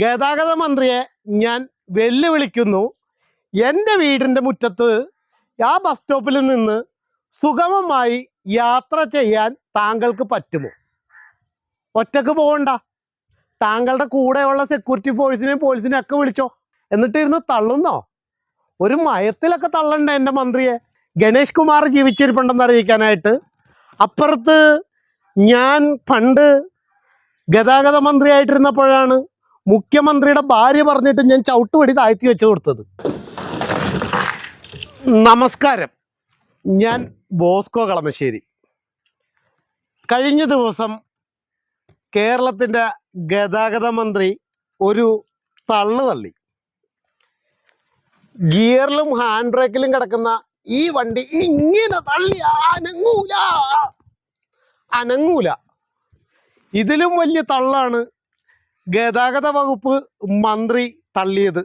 ഗതാഗത മന്ത്രിയെ ഞാൻ വെല്ലുവിളിക്കുന്നു. എൻ്റെ വീടിൻ്റെ മുറ്റത്ത് ആ ബസ് സ്റ്റോപ്പിൽ നിന്ന് സുഗമമായി യാത്ര ചെയ്യാൻ താങ്കൾക്ക് പറ്റുമോ? ഒറ്റക്ക് പോകണ്ട, താങ്കളുടെ കൂടെയുള്ള സെക്യൂരിറ്റി ഫോഴ്സിനെയും പോലീസിനെയും ഒക്കെ വിളിച്ചോ. എന്നിട്ടിരുന്ന് തള്ളുന്നോ? ഒരു മയത്തിലൊക്കെ തള്ളണ്ടേ എൻ്റെ മന്ത്രിയെ? ഗണേഷ് കുമാർ ജീവിച്ചിരിപ്പുണ്ടെന്ന് അറിയിക്കാനായിട്ട്. അപ്പുറത്ത് ഞാൻ പണ്ട് ഗതാഗത മന്ത്രിയായിട്ടിരുന്നപ്പോഴാണ് മുഖ്യമന്ത്രിയുടെ ഭാര്യ പറഞ്ഞിട്ട് ഞാൻ ചവിട്ടുപടി താഴ്ത്തി വെച്ച് കൊടുത്തത്. നമസ്കാരം, ഞാൻ ബോസ്കോ കളമശ്ശേരി. കഴിഞ്ഞ ദിവസം കേരളത്തിൻ്റെ ഗതാഗത മന്ത്രി ഒരു തള്ളി. ഗിയറിലും ഹാൻഡ് ബ്രേക്കിലും കിടക്കുന്ന ഈ വണ്ടി ഇങ്ങനെ തള്ളി അനങ്ങൂല. ഇതിലും വലിയ തള്ളാണ് ഗതാഗത വകുപ്പ് മന്ത്രി തള്ളിയത്.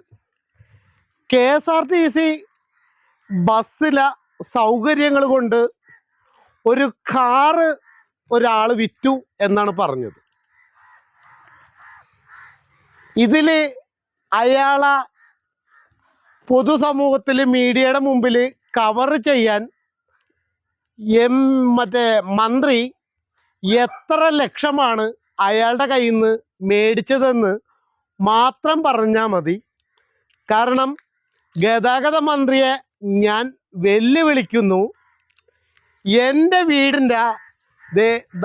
KSRTC ബസ്സിലെ സൗകര്യങ്ങൾ കൊണ്ട് ഒരു കാറ് ഒരാൾ വിറ്റു എന്നാണ് പറഞ്ഞത്. ഇതിൽ അയാളെ പൊതുസമൂഹത്തിൽ മീഡിയയുടെ മുമ്പിൽ കവർ ചെയ്യാൻ മന്ത്രി എത്ര ലക്ഷമാണ് അയാളുടെ കയ്യിൽ നിന്ന് മേടിച്ചതെന്ന് മാത്രം പറഞ്ഞാൽ മതി. കാരണം ഗതാഗത മന്ത്രിയെ ഞാൻ വെല്ലുവിളിക്കുന്നു. എൻ്റെ വീടിൻ്റെ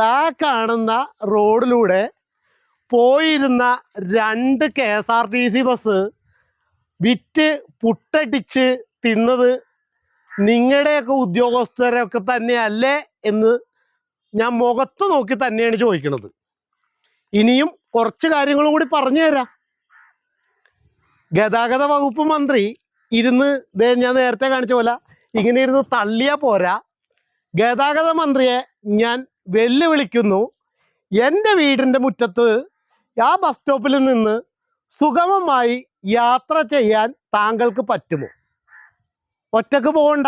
ദാ കാണുന്ന റോഡിലൂടെ പോയിരുന്ന 2 KSRTC ബസ് വിറ്റ് പുട്ടടിച്ച് തിന്നത് നിങ്ങളുടെയൊക്കെ ഉദ്യോഗസ്ഥരൊക്കെ തന്നെയല്ലേ എന്ന് ഞാൻ മുഖത്ത് നോക്കി തന്നെയാണ് ചോദിക്കുന്നത്. ഇനിയും കുറച്ച് കാര്യങ്ങളും കൂടി പറഞ്ഞു തരാം. ഗതാഗത വകുപ്പ് മന്ത്രി ഇരുന്ന് ഞാൻ നേരത്തെ കാണിച്ച പോലെ ഇങ്ങനെ ഇരുന്ന് തള്ളിയാൽ പോരാ. ഗതാഗത മന്ത്രിയെ ഞാൻ വെല്ലുവിളിക്കുന്നു. എൻ്റെ വീടിൻ്റെ മുറ്റത്ത് ആ ബസ് സ്റ്റോപ്പിൽ നിന്ന് സുഗമമായി യാത്ര ചെയ്യാൻ താങ്കൾക്ക് പറ്റുമോ? ഒറ്റക്ക് പോകണ്ട,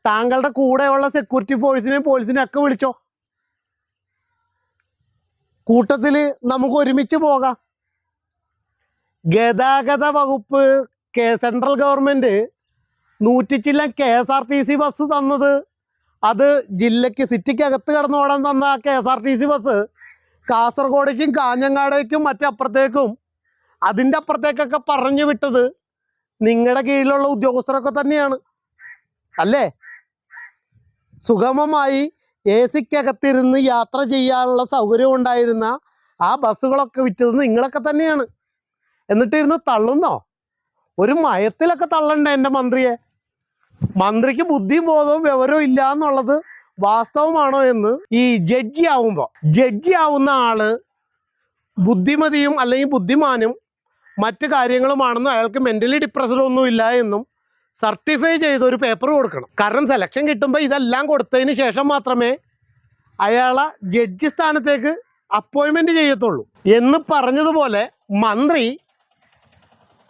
താങ്കളുടെ കൂടെയുള്ള സെക്യൂരിറ്റി ഫോഴ്സിനെയും പോലീസിനെയും ഒക്കെ വിളിച്ചോ. കൂട്ടത്തിൽ നമുക്ക് ഒരുമിച്ച് പോകാം. ഗതാഗത വകുപ്പ് സെൻട്രൽ ഗവൺമെൻറ് 100 ചില്ലം KSRTC ബസ് തന്നത് അത് ജില്ലയ്ക്ക് സിറ്റിക്കകത്ത് കിടന്നോടാൻ തന്ന KSRTC ബസ് കാസർഗോഡേക്കും കാഞ്ഞങ്ങാടേക്കും മറ്റപ്പുറത്തേക്കും അതിൻ്റെ അപ്പുറത്തേക്കൊക്കെ പറഞ്ഞു വിട്ടത് നിങ്ങളുടെ കീഴിലുള്ള ഉദ്യോഗസ്ഥരൊക്കെ തന്നെയാണ് അല്ലേ? സുഗമമായി AC-ക്കകത്തിരുന്ന് യാത്ര ചെയ്യാനുള്ള സൗകര്യം ഉണ്ടായിരുന്ന ആ ബസ്സുകളൊക്കെ വിറ്റത് നിങ്ങളൊക്കെ തന്നെയാണ്. എന്നിട്ടിരുന്ന് തള്ളുന്നോ? ഒരു മയത്തിലൊക്കെ തള്ളണ്ടേ എൻ്റെ മന്ത്രിയെ? മന്ത്രിക്ക് ബുദ്ധിയും ബോധവും വിവരവും ഇല്ല എന്നുള്ളത് വാസ്തവമാണോ എന്ന് ഈ ജഡ്ജി ആവുന്ന ആള് ബുദ്ധിമതിയും അല്ലെങ്കിൽ ബുദ്ധിമാനും മറ്റു കാര്യങ്ങളുമാണെന്നും അയാൾക്ക് മെൻ്റലി ഡിപ്രസ്ഡ് ഇല്ല എന്നും സർട്ടിഫൈ ചെയ്തൊരു പേപ്പർ കൊടുക്കണം. കാരണം സെലക്ഷൻ കിട്ടുമ്പോൾ ഇതെല്ലാം കൊടുത്തതിന് ശേഷം മാത്രമേ അയാളെ ജഡ്ജി സ്ഥാനത്തേക്ക് അപ്പോയിൻമെൻറ്റ് ചെയ്യത്തുള്ളൂ. എന്ന് പറഞ്ഞതുപോലെ മന്ത്രി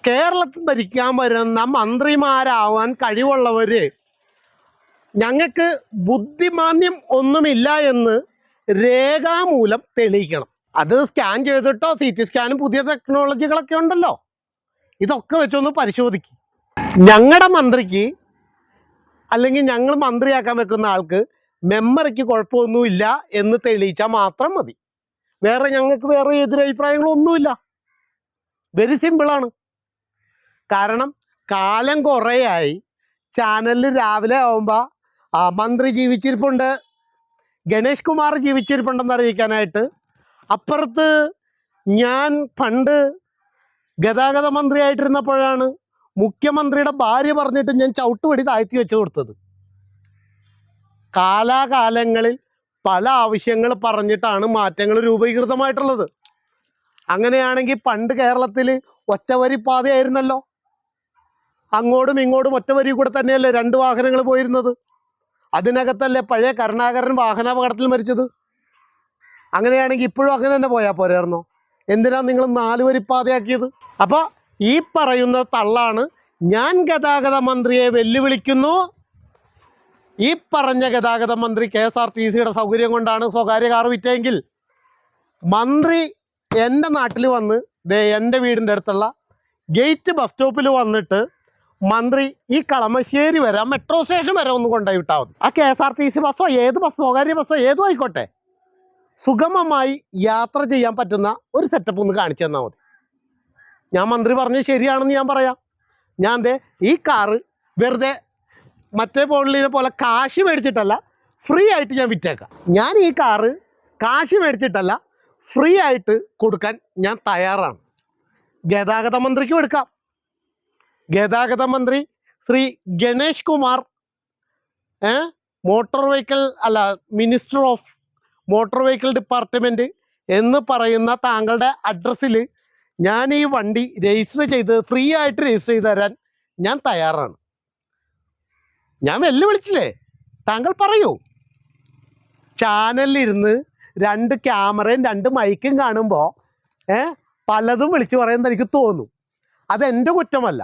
കേരളത്തിൽ ഭരിക്കാൻ വരുന്ന മന്ത്രിമാരാവാൻ കഴിവുള്ളവർ ഞങ്ങൾക്ക് ബുദ്ധിമാന്യം ഒന്നുമില്ല എന്ന് രേഖാമൂലം തെളിയിക്കണം. അത് സ്കാൻ ചെയ്തിട്ടോ CT സ്കാനും പുതിയ ടെക്നോളജികളൊക്കെ ഉണ്ടല്ലോ, ഇതൊക്കെ വെച്ചൊന്ന് പരിശോധിക്കും. ഞങ്ങളുടെ മന്ത്രിക്ക് അല്ലെങ്കിൽ ഞങ്ങൾ മന്ത്രിയാക്കാൻ വെക്കുന്ന ആൾക്ക് മെമ്മറിക്ക് കുഴപ്പമൊന്നുമില്ല എന്ന് തെളിയിച്ചാൽ മാത്രം മതി. ഞങ്ങൾക്ക് വേറെ എതിരഭിപ്രായങ്ങളൊന്നുമില്ല. വെരി സിമ്പിളാണ്. കാരണം കാലം കുറേയായി ചാനലിൽ രാവിലെ ആവുമ്പോൾ മന്ത്രി ജീവിച്ചിരിപ്പുണ്ട്, ഗണേഷ് കുമാർ ജീവിച്ചിരിപ്പുണ്ടെന്ന് അറിയിക്കാനായിട്ട്. അപ്പുറത്ത് ഞാൻ പണ്ട് ഗതാഗത മന്ത്രിയായിട്ടിരുന്നപ്പോഴാണ് മുഖ്യമന്ത്രിയുടെ ഭാര്യ പറഞ്ഞിട്ട് ഞാൻ ചവിട്ടുപടി താഴ്ത്തി വെച്ച് കൊടുത്തത്. കാലാകാലങ്ങളിൽ പല ആവശ്യങ്ങൾ പറഞ്ഞിട്ടാണ് മാറ്റങ്ങൾ രൂപീകൃതമായിട്ടുള്ളത്. അങ്ങനെയാണെങ്കിൽ പണ്ട് കേരളത്തിൽ ഒറ്റവരിപ്പാതയായിരുന്നല്ലോ. അങ്ങോട്ടും ഇങ്ങോട്ടും ഒറ്റവരി കൂടെ തന്നെയല്ലേ 2 വാഹനങ്ങൾ പോയിരുന്നത്. അതിനകത്തല്ലേ പഴയ കരുണാകരൻ വാഹനാപകടത്തിൽ മരിച്ചത്. അങ്ങനെയാണെങ്കിൽ ഇപ്പോഴും അങ്ങനെ തന്നെ പോയാൽ പോരായിരുന്നോ? എന്തിനാണ് നിങ്ങൾ 4 വരിപ്പാതയാക്കിയത്? അപ്പോൾ ഈ പറയുന്ന തള്ളാണ്. ഞാൻ ഗതാഗത മന്ത്രിയെ വെല്ലുവിളിക്കുന്നു. ഈ പറഞ്ഞ ഗതാഗത മന്ത്രി KSRTCയുടെ സൗകര്യം കൊണ്ടാണ് സ്വകാര്യ കാർ വിറ്റെങ്കിൽ മന്ത്രി എൻ്റെ നാട്ടിൽ വന്ന് ദേ എൻ്റെ വീടിൻ്റെ അടുത്തുള്ള ഗേറ്റ് ബസ് സ്റ്റോപ്പിൽ വന്നിട്ട് മന്ത്രി ഈ കളമശ്ശേരി വരെ മെട്രോ സ്റ്റേഷൻ വരെ ഒന്ന് കൊണ്ടുപോയി വിട്ടാൽ മതി. ആ KSRTC ബസ്സോ ഏത് ബസ്സോ സ്വകാര്യ ബസ്സോ ഏതോ ആയിക്കോട്ടെ, സുഗമമായി യാത്ര ചെയ്യാൻ പറ്റുന്ന ഒരു സെറ്റപ്പ് ഒന്ന് കാണിച്ചു തന്നാൽ മതി. ഞാൻ മന്ത്രി പറഞ്ഞത് ശരിയാണെന്ന് ഞാൻ പറയാം. ഞാൻ ദേ ഈ കാറ് വെറുതെ മറ്റേ പോളിനെ പോലെ കാശ് മേടിച്ചിട്ടല്ല, ഫ്രീ ആയിട്ട് ഞാൻ വിറ്റേക്കാം. ഞാൻ ഈ കാറ് കാശ് മേടിച്ചിട്ടല്ല, ഫ്രീ ആയിട്ട് കൊടുക്കാൻ ഞാൻ തയ്യാറാണ്. ഗതാഗത മന്ത്രിക്കും എടുക്കാം. ഗതാഗത മന്ത്രി ശ്രീ ഗണേഷ് കുമാർ, മോട്ടോർ വെഹിക്കിൾ അല്ല, minister of motor vehicle department എന്ന് പറയുന്ന താങ്കളുടെ അഡ്രസ്സിൽ ഞാൻ ഈ വണ്ടി രജിസ്റ്റർ ചെയ്ത് ഫ്രീ ആയിട്ട് രജിസ്റ്റർ ചെയ്ത് തരാൻ ഞാൻ തയ്യാറാണ്. ഞാൻ വെല്ലുവിളിച്ചില്ലേ, താങ്കൾ പറയൂ. ചാനലിലിരുന്ന് 2 ക്യാമറയും 2 മൈക്കും കാണുമ്പോൾ പലതും വിളിച്ചു പറയുന്നത് എനിക്ക് തോന്നും. അതെൻ്റെ കുറ്റമല്ല.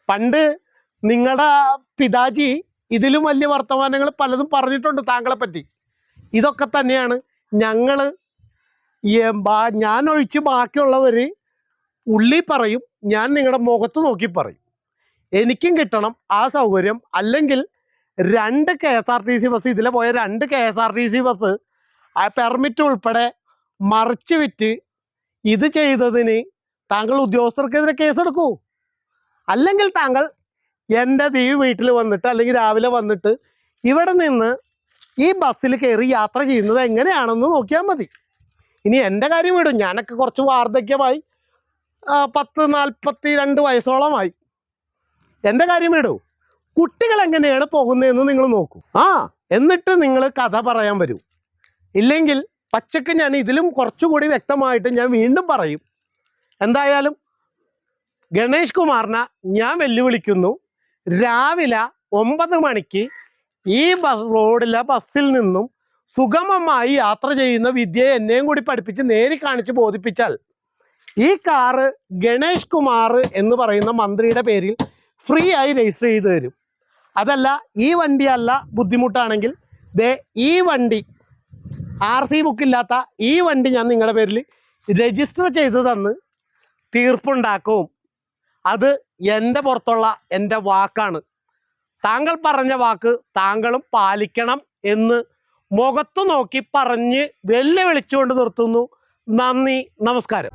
പണ്ട് നിങ്ങളുടെ പിതാജി ഇതിലും വലിയ വർത്തമാനങ്ങൾ പലതും പറഞ്ഞിട്ടുണ്ട് താങ്കളെ പറ്റി. ഇതൊക്കെ തന്നെയാണ് ഞാൻ ഒഴിച്ച് ബാക്കിയുള്ളവർ ഉള്ളി പറയും, ഞാൻ നിങ്ങളുടെ മുഖത്ത് നോക്കി പറയും. എനിക്കും കിട്ടണം ആ സൗകര്യം. അല്ലെങ്കിൽ 2 KSRTC ബസ്, ഇതിലെ പോയ 2 KSRTC ബസ് ആ പെർമിറ്റ് ഉൾപ്പെടെ മറിച്ച് വിറ്റ് ഇത് ചെയ്തതിന് താങ്കൾ ഉദ്യോഗസ്ഥർക്കെതിരെ കേസെടുക്കൂ. അല്ലെങ്കിൽ താങ്കൾ എൻ്റെ വീട്ടിൽ വന്നിട്ട് അല്ലെങ്കിൽ രാവിലെ വന്നിട്ട് ഇവിടെ നിന്ന് ഈ ബസ്സിൽ കയറി യാത്ര ചെയ്യുന്നത് എങ്ങനെയാണെന്ന് നോക്കിയാൽ മതി. ഇനി എൻ്റെ കാര്യം വിടും, ഞാനൊക്കെ കുറച്ച് വാർദ്ധക്യമായി, 42 വയസ്സോളമായി. എൻ്റെ കാര്യം വിടൂ. കുട്ടികൾ എങ്ങനെയാണ് പോകുന്നതെന്ന് നിങ്ങൾ നോക്കൂ. എന്നിട്ട് നിങ്ങൾ കഥ പറയാൻ വരൂ. ഇല്ലെങ്കിൽ പച്ചക്ക് ഞാൻ ഇതിലും കുറച്ചുകൂടി വ്യക്തമായിട്ട് ഞാൻ വീണ്ടും പറയും. എന്തായാലും ഗണേഷ് കുമാറിനെ ഞാൻ വെല്ലുവിളിക്കുന്നു. രാവിലെ 9 മണിക്ക് ഈ റോഡിലെ ബസ്സിൽ നിന്നും സുഗമമായി യാത്ര ചെയ്യുന്ന വിദ്യയെ എന്നെയും കൂടി പഠിപ്പിച്ച് നേരി കാണിച്ച് ബോധിപ്പിച്ചാൽ ഈ കാറ് ഗണേഷ് കുമാർ എന്ന് പറയുന്ന മന്ത്രിയുടെ പേരിൽ ഫ്രീ ആയി രജിസ്റ്റർ ചെയ്ത് തരും. അതല്ല, ഈ വണ്ടിയല്ല ബുദ്ധിമുട്ടാണെങ്കിൽ ദേ ഈ വണ്ടി, RC ബുക്കില്ലാത്ത ഈ വണ്ടി ഞാൻ നിങ്ങളുടെ പേരിൽ രജിസ്റ്റർ ചെയ്ത് തന്ന് തീർപ്പുണ്ടാക്കും. അത് എൻ്റെ പുറത്തുള്ള എൻ്റെ വാക്കാണ്. താങ്കൾ പറഞ്ഞ വാക്ക് താങ്കളും പാലിക്കണം എന്ന് മുഖത്തു നോക്കി പറഞ്ഞ് വെല്ലുവിളിച്ചുകൊണ്ട് നിർത്തുന്നു. നന്ദി, നമസ്കാരം.